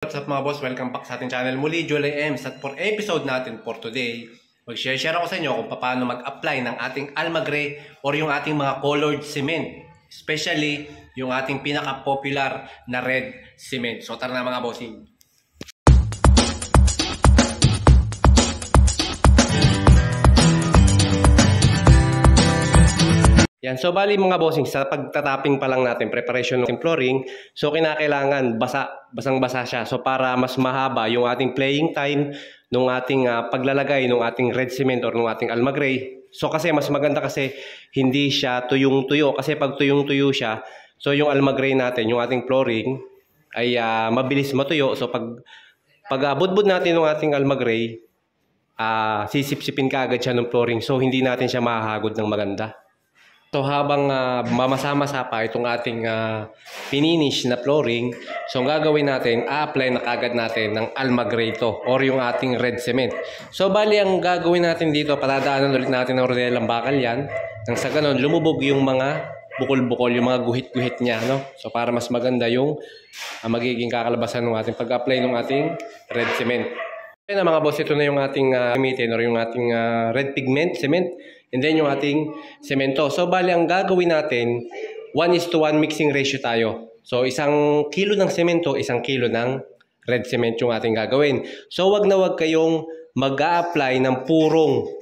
What's up mga boss? Welcome back sa ating channel muli, Julie Ems. At for episode natin for today, mag-share ako sa inyo kung paano mag-apply ng ating Almagre or yung ating mga colored cement. Especially yung ating pinaka-popular na red cement. So tara na mga bossing. Yan, so bali mga bossing, sa pagtatapping pa lang natin, preparation ng flooring, so kinakailangan basang-basa siya. So para mas mahaba yung ating playing time nung ating paglalagay ng ating red cement or ng ating Almagre. So kasi mas maganda kasi hindi siya tuyong-tuyo. Kasi pag tuyong-tuyo siya, so yung Almagre natin, yung ating flooring, ay mabilis matuyo. So pag budbud natin ng ating Almagre, sisip-sipin ka agad siya ng flooring. So hindi natin siya mahahagod ng maganda. So habang mamasa-masa pa itong ating pininish na flooring, so ang gagawin natin, a-apply na kagad natin ng Almagre ito or yung ating red cement. So bali ang gagawin natin dito, patadaanan ulit natin ng rodelang bakal yan. Nang sa ganun, lumubog yung mga bukol-bukol, yung mga guhit-guhit niya. No? So para mas maganda yung magiging kakalabasan ng ating pag-apply ng ating red cement. Kaya na mga boss, ito na yung ating gamitin or yung ating red pigment cement. And then yung ating semento. So bali ang gagawin natin, 1:1 mixing ratio tayo. So 1 kilo ng semento, 1 kilo ng red cement yung ating gagawin. So wag na wag kayong mag-a-apply ng purong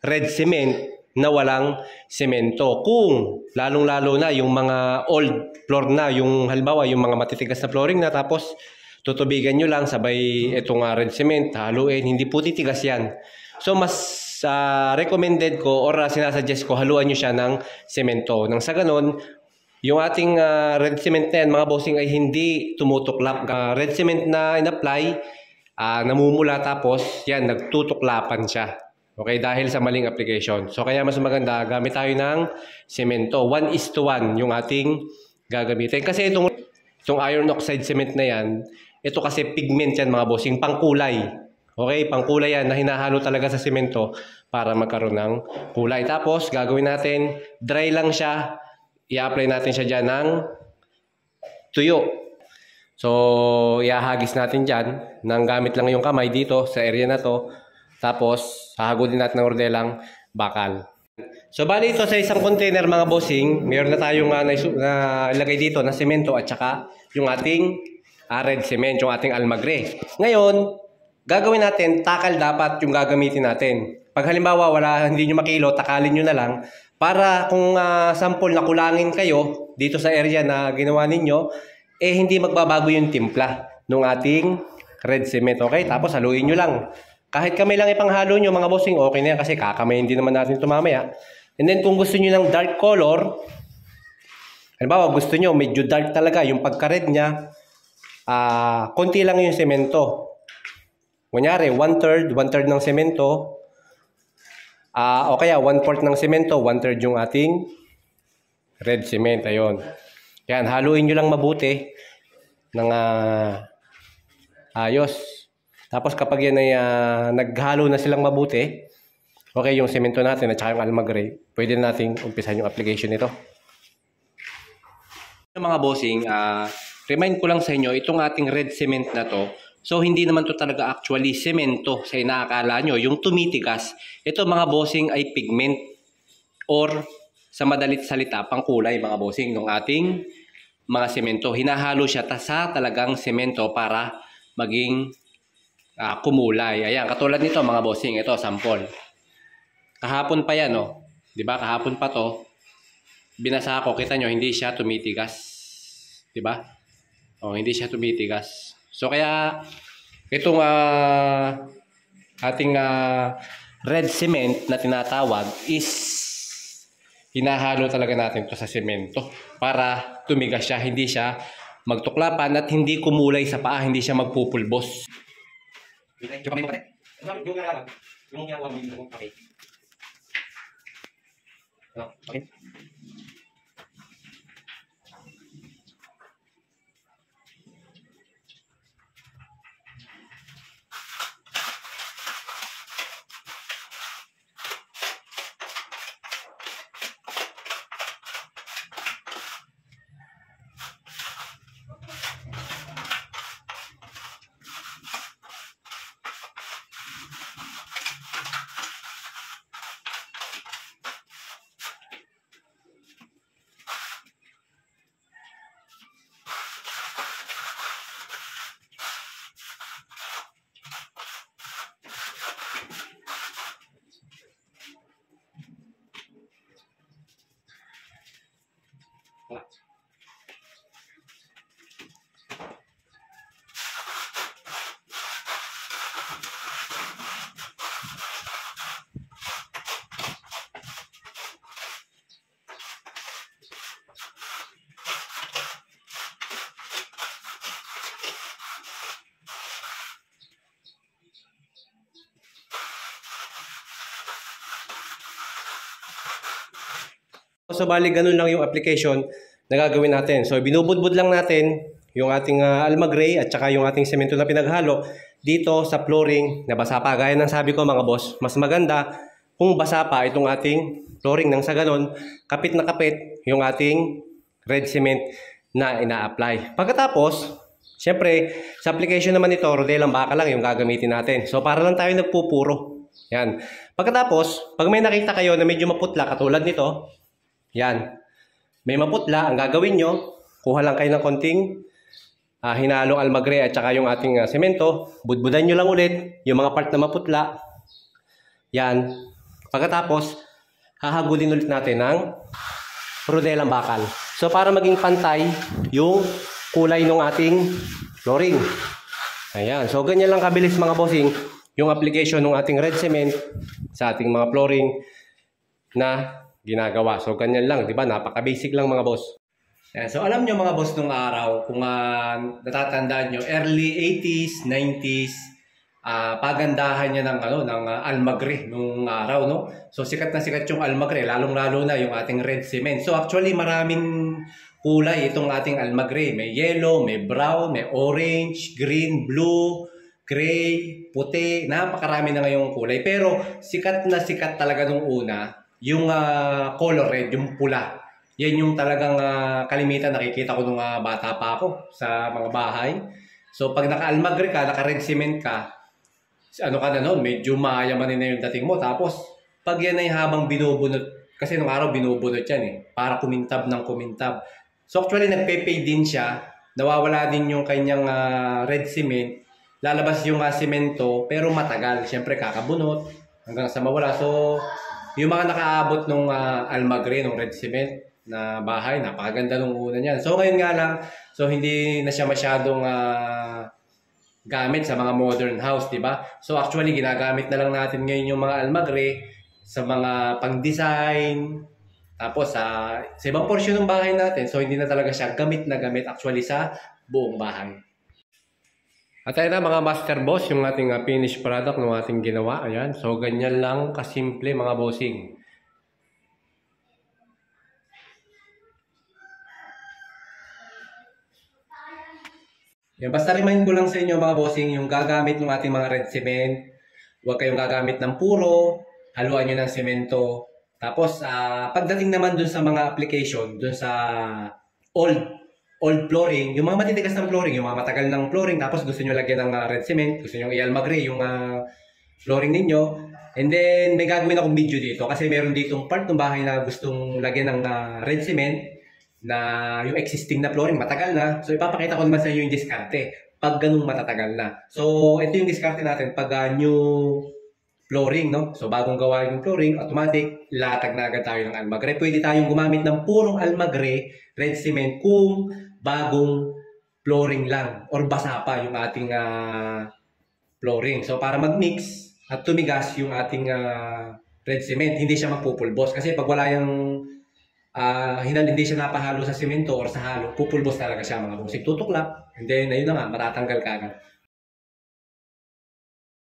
red cement na walang semento. Kung lalong-lalo na yung mga old floor na, yung halimbawa yung mga matitigas na flooring na, tapos tutubigan nyo lang sabay itong red cement, haluin, hindi po titigas yan. So mas recommended ko or sinasuggest ko, haluan nyo siya ng semento. Nang sa ganun, yung ating red cement na yan, mga bossing, ay hindi tumutuklap. Red cement na in-apply, namumula, tapos yan, nagtutuklapan siya. Okay, dahil sa maling application. So kaya mas maganda, gamit tayo ng semento. 1:1 yung ating gagamitin. Kasi itong iron oxide cement na yan, ito kasi pigment yan mga bossing, pangkulay. Okay, pangkulay yan na hinahalo talaga sa semento para magkaroon ng kulay. Tapos, gagawin natin, dry lang siya. I-apply natin siya dyan ng tuyo. So, ihahagis natin dyan nang gamit lang yung kamay dito sa area na to. Tapos, hahagulin natin ng ordelang bakal. So, bali ito sa isang container mga bossing, mayroon na tayong ilagay dito na semento at saka yung ating red cement, yung ating Almagre. Ngayon, gagawin natin, takal dapat yung gagamitin natin. Pag halimbawa, hindi nyo makilo, takalin nyo na lang. Para kung sample na kulangin kayo dito sa area na ginawa ninyo, hindi magbabago yung timpla ng ating red cement. Okay? Tapos haluin nyo lang. Kahit kamay lang ipanghalo nyo mga bossing, okay na yan kasi kakamayin din naman natin ito mamaya. And then kung gusto nyo ng dark color, halimbawa gusto nyo medyo dark talaga yung pagka-red niya, konti lang yung semento. Kunyari, 1/3 ng semento, o kaya 1/4 ng semento, 1/3 yung ating red cement. Ayun. Yan, haluin nyo lang mabuti ng ayos. Tapos kapag yan ay naghalo na silang mabuti, okay yung semento natin at saka yung Almagre, pwede nating umpisan yung application nito. Mga bossing, remind ko lang sa inyo, itong ating red cement na to, so hindi naman to talaga actually semento sa inaakala nyo. Yung tumitigas, ito mga bossing ay pigment or sa madalit salita, pangkulay mga bossing ng ating mga semento. Hinahalo siya sa talagang semento para maging kumulay. Ayan, katulad nito mga bossing, ito sample. Kahapon pa yan, oh. 'Di ba? Kahapon pa to. Binasa ko, kita nyo, hindi siya tumitigas. 'Di ba? Oh, hindi siya tumitigas. So kaya itong ating red cement na tinatawag is hinahalo talaga natin to sa semento para tumigas siya, hindi siya magtuklapan at hindi kumulay sa paa, hindi siya magpupulbos. Okay. So bali ganun lang yung application na gagawin natin. So binubudbud lang natin yung ating Almagray at saka yung ating semento na pinaghalo dito sa flooring na basa pa. Gaya ng sabi ko mga boss, mas maganda kung basa pa itong ating flooring nang sa ganun, kapit na kapit yung ating red cement na ina-apply. Pagkatapos, siyempre, sa application naman ito, rodelang baka lang yung gagamitin natin. So para lang tayo nagpupuro. Yan. Pagkatapos, pag may nakita kayo na medyo maputla katulad nito, yan. May maputla, ang gagawin nyo, kuha lang kayo ng konting hinalong Almagray at saka yung ating semento. Budbudan nyo lang ulit yung mga part na maputla. Yan. Pagkatapos, hahagulin ulit natin ng rodelang bakal. So para maging pantay yung kulay ng ating flooring. Ayan. So ganyan lang kabilis mga bossing yung application ng ating red cement sa ating mga flooring na ginagawa. So ganyan lang, 'di ba? Napaka-basic lang mga boss. Ayan, so alam nyo mga boss nung araw, kung natatandaan nyo, early 80s, 90s, pagandahan niya ng Almagray nung araw, no? So sikat na sikat yung Almagray, lalong-lalo na yung ating red cement. So actually maraming kulay itong ating Almagray. May yellow, may brown, may orange, green, blue, gray, puti, napakarami na ngayong kulay. Pero sikat na sikat talaga nung una yung color red, yung pula. Yan yung talagang kalimitan nakikita ko nung bata pa ako sa mga bahay. So pag naka-Almagray ka, naka-red cement ka, ano ka na noon, medyo mayamanin na yung dating mo. Tapos pag yan ay habang binubunot, kasi nung araw binubunot yan para kumintab ng kumintab. So actually nagpe-fade din siya, nawawala din yung kanyang red cement, lalabas yung semento, pero matagal. Siyempre kakabunot hanggang sa mawala. So yung mga nakaabot nung Almagray, nung red cement na bahay, napakaganda nung una niyan. So ngayon nga lang, so hindi na siya masyadong gamit sa mga modern house, di ba? So actually ginagamit na lang natin ngayon yung mga Almagray sa mga pang-design, tapos sa ibang portion ng bahay natin. So hindi na talaga siya gamit na gamit actually sa buong bahay. At ayun na mga master boss, yung ating finished product ng ating ginawa. Ayan. So ganyan lang kasimple mga bossing. Yan, basta remind ko lang sa inyo mga bossing, yung gagamit ng ating mga red cement, huwag kayong gagamit ng puro, haluan nyo ng semento. Tapos pagdating naman dun sa mga application, dun sa old flooring, yung mga matitigas ng flooring, yung mga matagal ng flooring, tapos gusto nyo lagyan ng red cement, gusto nyo i-Almagray yung flooring ninyo, and then may gagawin akong video dito kasi meron ditong part ng bahay na gustong lagyan ng red cement na yung existing na flooring matagal na. So ipapakita ko naman sa inyo yung diskarte pag ganung matatagal na. So ito yung diskarte natin pag new flooring, no? So bagong gawa yung flooring, automatic latag na agad tayo ng Almagray. Pwede tayong gumamit ng purong Almagray red cement kung bagong flooring lang or basa pa yung ating flooring. So para mag-mix at tumigas yung ating red cement, hindi siya mapupulbos. Kasi pag wala yung hindi siya napahalo sa semento or sa halo, pupulbos talaga siya mga bossing. Tutuklap, and then ayun na nga, matatanggal ka agad.